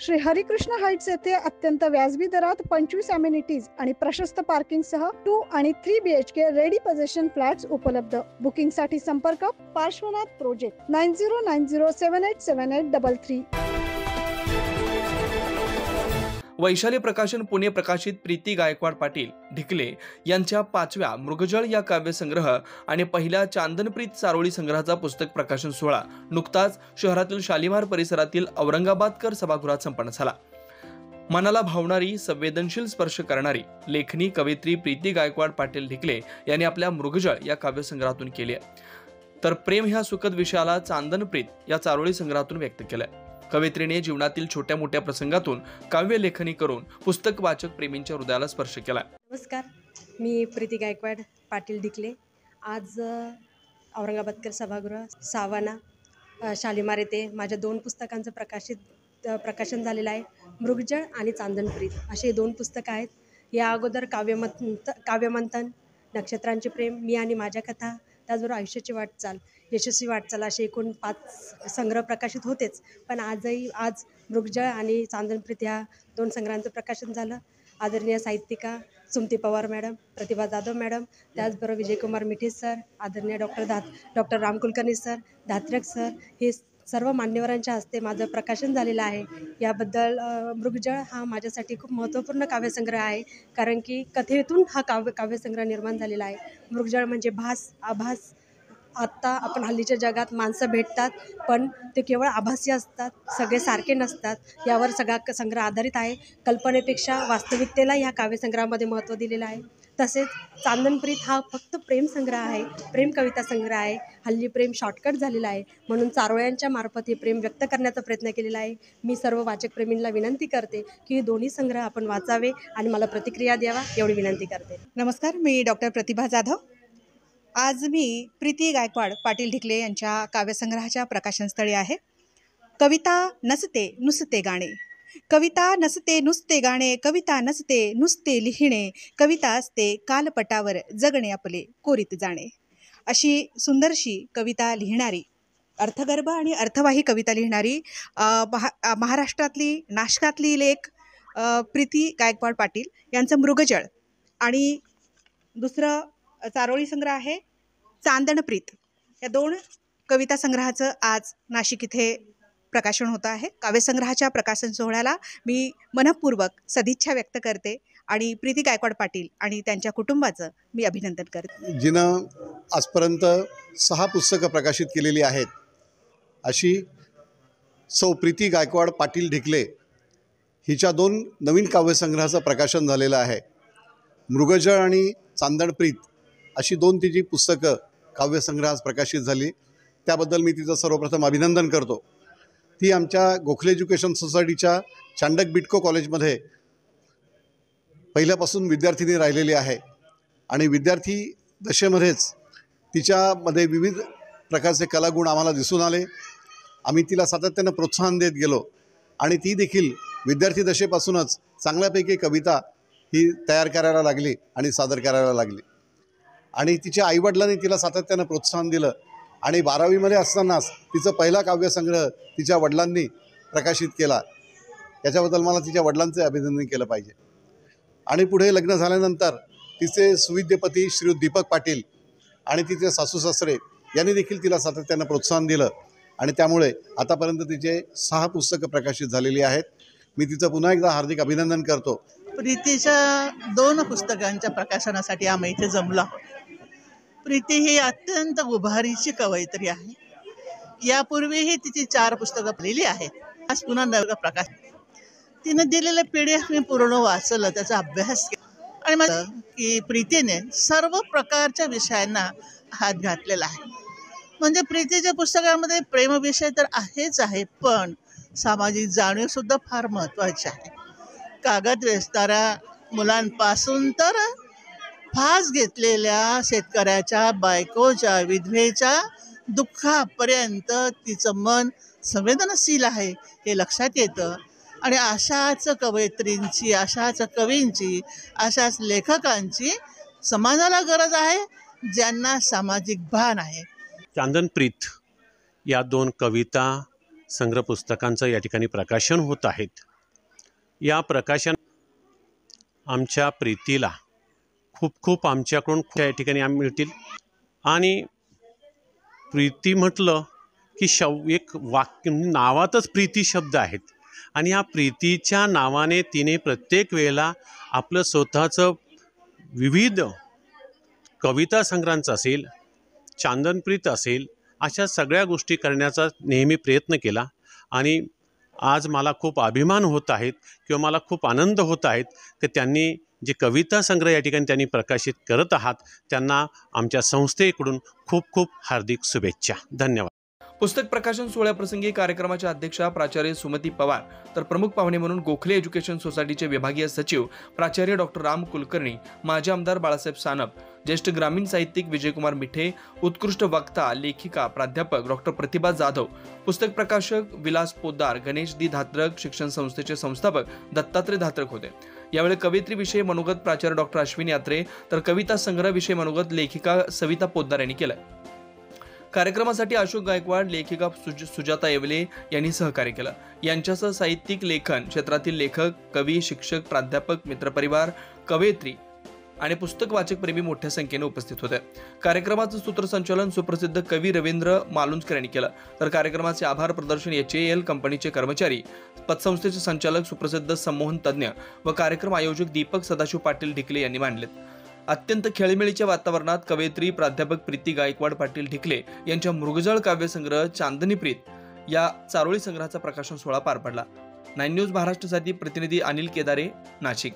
Shri Harikrishna Heights येथे अत्यंत व्याजबी दरात 25 अमेनिटीज आणि प्रशस्त पार्किंग सह 2 आणि 3 BHK रेडी पोझिशन फ्लॅट्स उपलब्ध। बुकिंग साठी संपर्क पार्श्वनाथ प्रोजेक्ट 9090787833। वैशाली प्रकाशन पुणे प्रकाशित प्रीती गायकवाड पाटील ढिकले यांच्या 5व्या मृगजळ या काव्यसंग्रह आणि पहिल्या चांदनप्रीत चारोळी संग्रहाचा पुस्तक प्रकाशन सोहळा नुकताच शहरातील शालिमार परिसरातील औरंगाबादकर सभागृहात संपन्न झाला। मनाला भावणारी, संवेदनशील स्पर्श करणारी लेखनी कवयित्री प्रीती गायकवाड पाटील ढिकले यांनी आपल्या मृगजळ या काव्यसंग्रहातून केली आहे, तर प्रेम ह्या सुखद विषयाला चांदनप्रीत या चारोळी संग्रहातून व्यक्त केलंय। कवयित्रीने जीवनातील छोट्या मोठ्या प्रसंगातून काव्य लेखनी करून पुस्तक वाचक प्रेमींच्या हृदयाला स्पर्श केला। नमस्कार, मी प्रीती गायकवाड पाटील ढिकले आज औरंगाबादकर सभागृह सावाना शालिमार येथे माझ्या 2 पुस्तकांचं प्रकाशन झालेलं आहे। मृगजळ आणि चांदनप्रीत असे 2 पुस्तकं आहेत। या अगोदर काव्यमंथन, नक्षत्रांचे प्रेम, मी आणि माझ्या कथा, त्याचबरोबर आयुष्याची वाटचाल, यशस्वी वाटचाल असे एकूण 5 संग्रह प्रकाशित होतेच, पण आज मृगजळ आणि चांदनप्रीत ह्या 2 संग्रहांचं प्रकाशन झालं। आदरणीय साहित्यिका सुमती पवार मॅडम, प्रतिभा जाधव मॅडम, त्याचबरोबर विजयकुमार मिठे सर, आदरणीय doctor Ram Kulkarni sir, Dhatrak sir, हे सर्व मान्यवरांच्या हस्ते माझं प्रकाशन झालेलं आहे। याबद्दल मृगजळ हा माझ्यासाठी खूप महत्त्वपूर्ण काव्यसंग्रह आहे, कारण की कथेतून हा काव्यसंग्रह निर्माण झालेला आहे। मृगजळ म्हणजे आभास। आत्ता आपण हल्लीच्या जगात माणसं भेटतात, पण ते केवळ आभासी असतात, सगळे सारखे नसतात। यावर सगळा संग्रह आधारित आहे। कल्पनेपेक्षा वास्तविकतेला ह्या काव्यसंग्रहामध्ये महत्त्व दिलेलं आहे। तसेच चांदनप्रीत हा फक्त प्रेम संग्रह आहे, प्रेम कविता संग्रह आहे। हल्ली प्रेम शॉर्टकट झालेला आहे, म्हणून चारोळ्यांच्या मार्फत हे प्रेम व्यक्त करण्याचा प्रयत्न केलेला आहे। मी सर्व वाचक प्रेमींना विनंती करते की हे दोन्ही संग्रह आपण वाचावे आणि मला प्रतिक्रिया द्यावा, एवढी विनंती करते। नमस्कार, मी डॉक्टर प्रतिभा जाधव। आज मी प्रीती गायकवाड पाटील ढिकले यांच्या काव्यसंग्रहाच्या प्रकाशनस्थळी आहे। कविता नसते नुसते गाणे, कविता नसते नुसते गाणे, कविता नसते नुसते लिहिणे, कविता असते कालपटावर जगणे आपले कोरीत जाणे। अशी सुंदरशी कविता लिहिणारी, अर्थगर्भ आणि अर्थवाही कविता लिहिणारी महाराष्ट्रातली नाशकातली लेख प्रीती गायकवाड पाटील यांचं मृगजळ आणि दुसरं चारोळी संग्रह आहे चांदनप्रीत। या 2 कविता संग्रहाचं आज नाशिक इथे प्रकाशन होतं आहे। काव्यसंग्रहाच्या प्रकाशन सोहळ्याला मी मनःपूर्वक सदिच्छा व्यक्त करते आणि प्रीती गायकवाड पाटील आणि त्यांच्या कुटुंबाचं मी अभिनंदन करते। जिनं आजपर्यंत 6 पुस्तकं प्रकाशित केलेली आहेत अशी सौ प्रीती गायकवाड पाटील ढिकले हिच्या 2 नवीन काव्यसंग्रहाचं प्रकाशन झालेलं आहे। मृगजळ आणि चांदनप्रीत अशी 2 तिची पुस्तकं काव्यसंग्रहात प्रकाशित झाली, त्याबद्दल मी तिचं सर्वप्रथम अभिनंदन करतो। ती आमच्या गोखले एज्युकेशन सोसायटीच्या चांडक बिटको कॉलेजमध्ये पहिल्यापासून विद्यार्थिनी राहिलेली आहे आणि विद्यार्थी दशेमध्येच तिच्यामध्ये विविध प्रकारचे कलागुण आम्हाला दिसून आले। आम्ही तिला सातत्यानं प्रोत्साहन देत गेलो आणि ती देखील विद्यार्थी दशेपासूनच चांगल्यापैकी कविता ही तयार करायला लागली आणि सादर करायला लागली आणि तिच्या आईवडिलांनी तिला सातत्यानं प्रोत्साहन दिलं आणि 12वीमध्ये असतानाच तिचं पहिला काव्यसंग्रह तिच्या वडिलांनी प्रकाशित केला। याच्याबद्दल मला तिच्या वडिलांचे अभिनंदन केलं पाहिजे। आणि पुढे लग्न झाल्यानंतर तिचे सुविद्यपती श्री दीपक पाटील आणि तिचे सासू सासरे यांनी देखील तिला सातत्यानं प्रोत्साहन दिलं आणि त्यामुळे आतापर्यंत तिचे 6 पुस्तकं प्रकाशित झालेली आहेत। मी तिचं पुन्हा एकदा हार्दिक अभिनंदन करतो। प्रीतीच्या 2 पुस्तकांच्या प्रकाशनासाठी आम्ही इथे जमलो आहोत। प्रीती ही अत्यंत उभारीची कवयित्री आहे। यापूर्वीही तिची 4 पुस्तकं लिहिली आहेत। आज पुन्हा नवं प्रकाश, तिने दिलेलं PDF मी पूर्ण वाचलं, त्याचा अभ्यास केला आणि मला की प्रीतीने सर्व प्रकारच्या विषयांना हात घातलेला आहे। म्हणजे प्रीतीच्या पुस्तकामध्ये प्रेमविषय तर आहेच आहे, पण सामाजिक जाणीवसुद्धा फार महत्त्वाची आहे। कागद वेचणाऱ्या मुलांपासून तर फास घेतलेल्या शेतकऱ्याच्या बायकोच्या विधवेच्या दुःखापर्यंत तिचं मन संवेदनशील आहे हे लक्षात येतं। आणि अशाच कवयित्रींची, अशाच कवींची, अशाच लेखकांची समाजाला गरज आहे, ज्यांना सामाजिक भान आहे। चांदनप्रीत या 2 कविता संग्रह पुस्तकांचं या ठिकाणी प्रकाशन होत आहेत। या प्रकाशन आमच्या प्रीतीला खूप खूप आमच्याकडून या ठिकाणी आम्ही मिळतील. आणि प्रीती म्हटलं की एक वाक्य नावातच प्रीती शब्द आहेत आणि या प्रीतीच्या नावाने तिने प्रत्येक वेळेला आपलं स्वतःचं विविध कविता संग्रहांचं असेल, चांदनप्रीत असेल, अशा सगळ्या गोष्टी करण्याचा नेहमी प्रयत्न केला. आणि आज मला खूप अभिमान होत आहेत किंवा मला खूप आनंद होत आहेत की त्यांनी जे कविता संग्रह या ठिकाणी त्यांनी प्रकाशित करत आहात त्यांना आमच्या संस्थेकडून खूप खूप हार्दिक शुभेच्छा. धन्यवाद. पुस्तक प्रकाशन सोहळ्याप्रसंगी कार्यक्रमाच्या अध्यक्षा प्राचार्य सुमती पवार तर प्रमुख पाहुणे म्हणून गोखले एज्युकेशन सोसायटीचे विभागीय सचिव प्राचार्य डॉक्टर राम कुलकर्णी, माजी आमदार बाळासाहेब सानप, ज्येष्ठ ग्रामीण साहित्यिक विजयकुमार मिठे, उत्कृष्ट वक्ता लेखिका प्राध्यापक डॉक्टर प्रतिभा जाधव, पुस्तक प्रकाशक विलास पोद्दार, गणेश दी धात्रक शिक्षण संस्थेचे संस्थापक दत्तात्रय धात्रक होते. यावेळी कवयित्री विषय मनोगत प्राचार्य डॉक्टर अश्विनी यात्रे तर कविता संग्रह विषय मनोगत लेखिका सविता पोद्दार यांनी केलं. कार्यक्रमासाठी अशोक गायकवाड, लेखिका सुजाता येवले यांनी सहकार्य केलं. यांच्यासह साहित्यिक लेखन क्षेत्रातील लेखक, कवी, शिक्षक, प्राध्यापक, मित्रपरिवार, कवयित्री आणि पुस्तक वाचक प्रेमी मोठ्या संख्येने उपस्थित होते. कार्यक्रमाचं सूत्रसंचालन सुप्रसिद्ध कवी रवींद्र मालुंजकर यांनी केलं. तर कार्यक्रमाचे आभार प्रदर्शन HAL कंपनीचे कर्मचारी, पतसंस्थेचे संचालक, सुप्रसिद्ध संमोहन तज्ज्ञ व कार्यक्रम आयोजक दीपक सदाशिव पाटील ढिकले यांनी मांडलेत. अत्यंत खेळीमेळीच्या वातावरणात कवयित्री प्राध्यापक प्रीती गायकवाड पाटील ढिकले यांच्या मृगजळ काव्यसंग्रह चांदनी प्रीत या चारोळी संग्रहाचा प्रकाशन सोहळा पार पडला. 9 न्यूज महाराष्ट्रासाठी प्रतिनिधी अनिल केदारे, नाशिक.